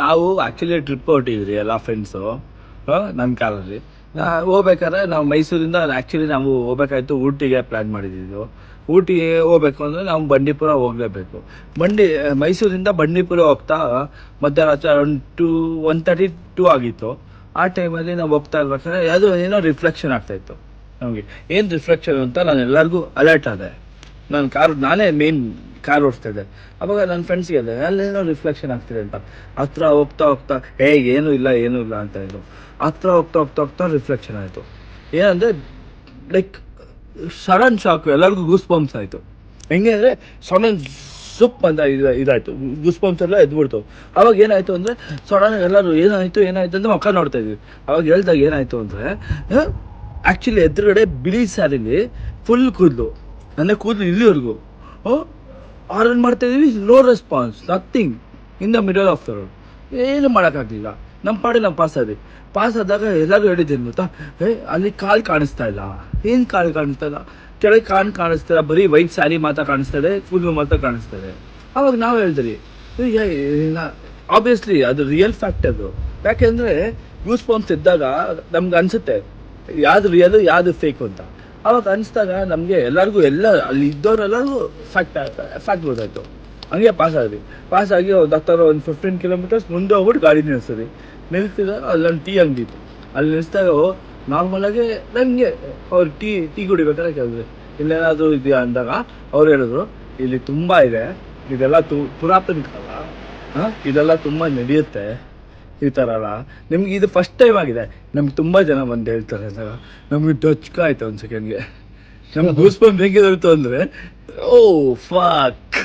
ನಾವು actually trip ಹೊರಟಿದ್ರಿ ಎಲ್ಲ friends ನನ್ನ ಕಾರಲ್ಲಿ ಹೋಗ್ಬೇಕಾದ್ರೆ ನಾವು ಮೈಸೂರಿಂದ ಆ್ಯಕ್ಚುಲಿ ನಾವು ಹೋಗ್ಬೇಕಾಯ್ತು ಊಟಿಗೆ ಪ್ಲ್ಯಾನ್ ಮಾಡಿದ್ದು. ಊಟಿಗೆ ಹೋಗ್ಬೇಕು ಅಂದರೆ ನಾವು ಬಂಡೀಪುರ ಹೋಗಲೇಬೇಕು. ಮೈಸೂರಿಂದ ಬಂಡೀಪುರ ಹೋಗ್ತಾ ಮಧ್ಯರಾತ್ರಿ ಅರೌಂಡ್ 1:32 ಆಗಿತ್ತು. ಆ ಟೈಮಲ್ಲಿ ನಾವು ಹೋಗ್ತಾ ಇರ್ಬೇಕಾದ್ರೆ ಅದು ಏನೋ ರಿಫ್ಲೆಕ್ಷನ್ ಆಗ್ತಾಯಿತ್ತು ನಮಗೆ. ಏನು ರಿಫ್ಲೆಕ್ಷನ್ ಅಂತ ನಾನು ಎಲ್ಲರಿಗೂ ಅಲರ್ಟ್ ಆದೆ. ನಾನೇ ಮೇನ್ ಕಾರ್ ಓಡಿಸ್ತಾ ಇದ್ದೆ. ಅವಾಗ ನನ್ನ ಫ್ರೆಂಡ್ಸ್ಗೆ ಅದೇ ಅಲ್ಲೇನೋ ರಿಫ್ಲೆಕ್ಷನ್ ಆಗ್ತಿದೆ ಅಂತ. ಹತ್ರ ಹೋಗ್ತಾ ಏನೂ ಇಲ್ಲ ಅಂತ ಇದ್ರು. ಹತ್ರ ಹೋಗ್ತಾ ರಿಫ್ಲೆಕ್ಷನ್ ಆಯಿತು. ಏನಂದರೆ ಲೈಕ್ ಸಡನ್ ಶಾಕು, ಎಲ್ಲರಿಗೂ ಗೂಸ್ ಬಂಪ್ಸ್ ಆಯಿತು. ಹೆಂಗೆ ಅಂದರೆ ಸಡನ್ ಸುಪ್ ಅಂತ ಇದಾಯಿತು, ಗೂಸ್ ಬಂಪ್ಸ್ ಎಲ್ಲ ಎದ್ಬಿಡ್ತು. ಅವಾಗ ಏನಾಯಿತು ಅಂದರೆ ಸಡನ್ ಎಲ್ಲರೂ ಏನಾಯಿತು ಅಂತ ಮಕ್ಕ ನೋಡ್ತಾ ಇದ್ವಿ. ಅವಾಗ ಹೇಳ್ದಾಗ ಏನಾಯಿತು ಅಂದರೆ ಆ್ಯಕ್ಚುಲಿ ಎದುರುಗಡೆ ಬಿಳಿ ಸ್ಯಾರಿಲಿ ಫುಲ್ ಕೂದಲು, ನನ್ನ ಕೂದಲು ಇಲ್ಲಿವರೆಗೂ ಆರನ್ ಮಾಡ್ತಾಯಿದ್ವಿ. No response, nothing in the middle of the road. ಏನು ಮಾಡೋಕ್ಕಾಗಲಿಲ್ಲ. ನಮ್ಮ ಪಾಡಿ ನಾವು ಪಾಸ್ ಆದಾಗ ಎಲ್ಲರೂ ಹೇಳಿದ್ದೇನು ಗೊತ್ತಾ, ಅಲ್ಲಿ ಕಾಲು ಕಾಣಿಸ್ತಾ ಇಲ್ಲ. ಏನು ಕಾಲು ಕಾಣಿಸ್ತಾ ಇಲ್ಲ, ಕೆಳಗೆ ಕಾಣಿಸ್ತಾ ಇಲ್ಲ, ಬರೀ ವೈಟ್ ಸ್ಯಾರಿ ಮಾತ್ರ ಕಾಣಿಸ್ತಾ ಇದೆ, ಕೂದಲು ಮಾತ್ರ ಕಾಣಿಸ್ತಾ ಇದೆ. ಅವಾಗ ನಾವು ಹೇಳಿದ್ರಿ ಆಬ್ವಿಯಸ್ಲಿ ಅದು ರಿಯಲ್ ಫ್ಯಾಕ್ಟ್ ಅದು. ಯಾಕೆಂದರೆ ಗೂಸ್ ಬಂಪ್ಸ್ ಇದ್ದಾಗ ನಮ್ಗೆ ಅನಿಸುತ್ತೆ ಯಾವುದು ರಿಯಲು ಯಾವುದು ಫೇಕು ಅಂತ. ಅವಾಗ ಅನಿಸ್ದಾಗ ನಮಗೆ ಎಲ್ಲರಿಗೂ ಅಲ್ಲಿ ಇದ್ದವರೆಲ್ಲರಿಗೂ ಫ್ಯಾಕ್ಟ್ ಗೊತ್ತಾಯಿತು. ಹಂಗೆ ಪಾಸ್ ಆಗಿ ಒಂದು 15 ಕಿಲೋಮೀಟರ್ಸ್ ಮುಂದೆ ಹೋಗ್ಬಿಟ್ಟು ಗಾಡಿ ನಿಲ್ಲಿಸಿದಾಗ ಅಲ್ಲೊಂದು ಟೀ ಅಂಗಡಿ ಇತ್ತು. ಅಲ್ಲಿ ನಿಲ್ಲಿಸಿದಾಗ ನಾರ್ಮಲಾಗಿ ನನಗೆ ಅವ್ರು ಟೀ ಕುಡಿಬೇಕಾದ್ರೆ ಕೇಳಿದ್ರು ಇಲ್ಲೇನಾದರೂ ಇದೆಯಾ ಅಂದಾಗ ಅವ್ರು ಹೇಳಿದ್ರು ಇಲ್ಲಿ ತುಂಬ ಇದೆ, ಇದೆಲ್ಲ ಪುರಾತನ ಕಾಲ, ಇದೆಲ್ಲ ತುಂಬ ನಡೆಯುತ್ತೆ ಈ ಥರ ಅಲ್ಲ. ನಿಮ್ಗೆ ಇದು ಫಸ್ಟ್ ಟೈಮ್ ಆಗಿದೆ. ನಮ್ಗೆ ತುಂಬ ಜನ ಬಂದು ಹೇಳ್ತಾರೆ ಅಂದಾಗ ನಮಗೆ ಟಚ್ಕ ಆಯಿತು ಒಂದು ಸೆಕೆಂಡ್ಗೆ. ನಮ್ಗೆ ಗೂಸ್ ಬಂಪ್ ಹೆಂಗೆ ಇತ್ತು ಅಂದರೆ ಓ ಫಾಕ್